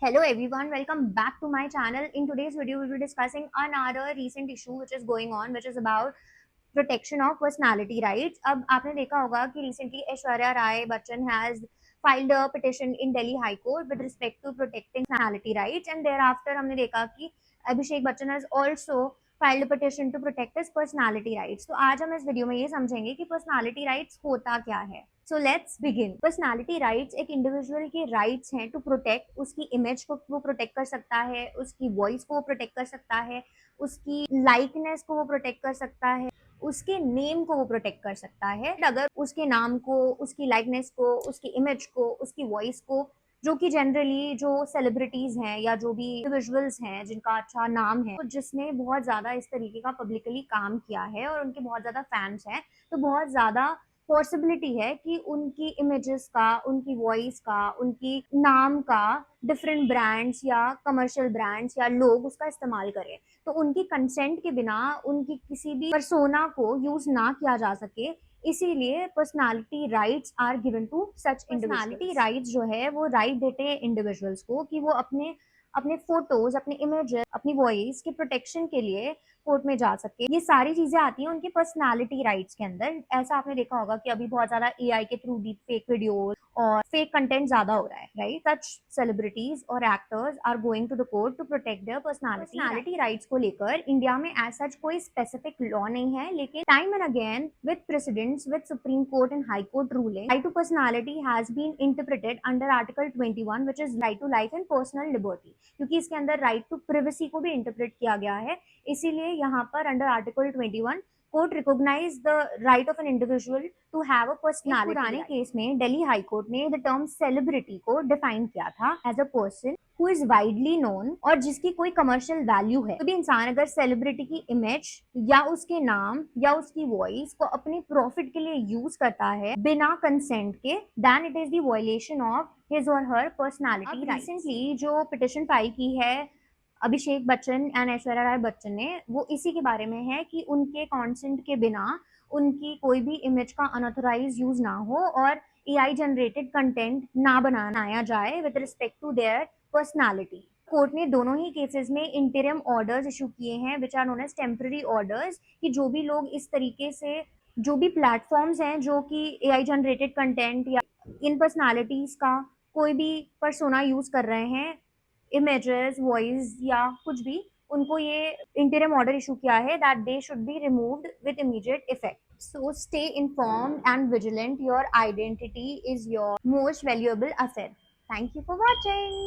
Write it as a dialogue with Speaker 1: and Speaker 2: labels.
Speaker 1: Hello everyone, welcome back to my channel. In today's video, we'll be discussing another recent issue which is going on, which is about protection of personality rights. अब आपने देखा होगा कि recently Aishwarya Rai Bachchan has filed a petition in Delhi High Court with respect to protecting personality rights, and thereafter हमने देखा कि Abhishek Bachchan has also filed a petition to protect his personality rights. तो आज हम इस वीडियो में ये समझेंगे कि personality rights होता क्या है. So let's begin. Personality rights एक इंडिविजुअल के राइट्स हैं टू प्रोटेक्ट. उसकी इमेज को वो प्रोटेक्ट कर सकता है, उसकी वॉइस को वो प्रोटेक्ट कर सकता है, उसकी लाइकनेस को वो प्रोटेक्ट कर सकता है, उसके नेम को वो प्रोटेक्ट कर सकता है. अगर उसके नाम को, उसकी लाइकनेस को, उसकी इमेज को, उसकी वॉइस को, जो कि जनरली जो सेलिब्रिटीज हैं या जो भी इंडिविजुअल्स हैं जिनका अच्छा नाम है, तो जिसने बहुत ज्यादा इस तरीके का पब्लिकली काम किया है और उनके बहुत ज्यादा फैंस हैं, तो बहुत ज्यादा पॉसिबिलिटी है कि उनकी इमेजेस का, उनकी वॉइस का, उनकी नाम का डिफरेंट ब्रांड्स या कमर्शियल ब्रांड्स या लोग उसका इस्तेमाल करें. तो उनकी कंसेंट के बिना उनकी किसी भी पर्सोना को यूज ना किया जा सके, इसीलिए personality rights are given to such. Personality rights जो है वो राइट देते हैं इंडिविजुअल्स को कि वो अपने अपने फोटोज, अपने इमेजेस, अपनी वॉइस के प्रोटेक्शन के लिए कोर्ट में जा सके. ये सारी चीजें आती हैं उनके पर्सनालिटी राइट्स के अंदर. ऐसा आपने देखा होगा कि अभी बहुत ज्यादा एआई के थ्रू डीप फेक वीडियोस और फेक कंटेंट ज्यादा हो रहा है, राइट. सच सेलिब्रिटीज और actors are going to the court to protect their personality rights को लेकर इंडिया में एज सच कोई स्पेसिफिक लॉ नहीं है, लेकिन time and again with presidents, with supreme court and high court ruling, right to personality has been interpreted under article 21 which is right to life and personal liberty, क्योंकि इसके अंदर right to privacy को भी interpret किया गया है. इसीलिए यहाँ पर under article 21 court recognise the right of an individual to have a personality. पुराने केस में दिल्ली हाई कोर्ट ने द टर्म सेलिब्रिटी को डिफाइन किया था as a person who is widely known और जिसकी कोई कमर्शियल वैल्यू है. तो भी इंसान अगर सेलिब्रिटी की इमेज या उसके नाम या उसकी वॉइस को अपने प्रॉफिट के लिए यूज करता है बिना कंसेंट के, then it is the violation of his और हर पर्सनालिटी. रिसेंटली जो पिटिशन फाइल की है अभिषेक बच्चन एंड ऐश्वर्या राय बच्चन ने, वो इसी के बारे में है कि उनके कॉन्सेंट के बिना उनकी कोई भी इमेज का अनऑथराइज यूज ना हो और एआई जनरेटेड कंटेंट ना बनाया जाए with respect to their personality. Court ने दोनों ही केसेस में इंटरिम ऑर्डर्स इशू किए हैं which are known as temporary orders, कि जो भी लोग इस तरीके से, जो भी प्लेटफॉर्म्स हैं जो कि एआई जनरेटेड कंटेंट या इन पर्सनालिटीज का कोई भी पर्सोना यूज कर रहे हैं, इमेजेस, वॉइस या कुछ भी, उनको ये इंटरिम ऑर्डर इशू किया है that they should be removed with immediate effect. So stay informed and vigilant. Your identity is your most valuable asset. Thank you for watching.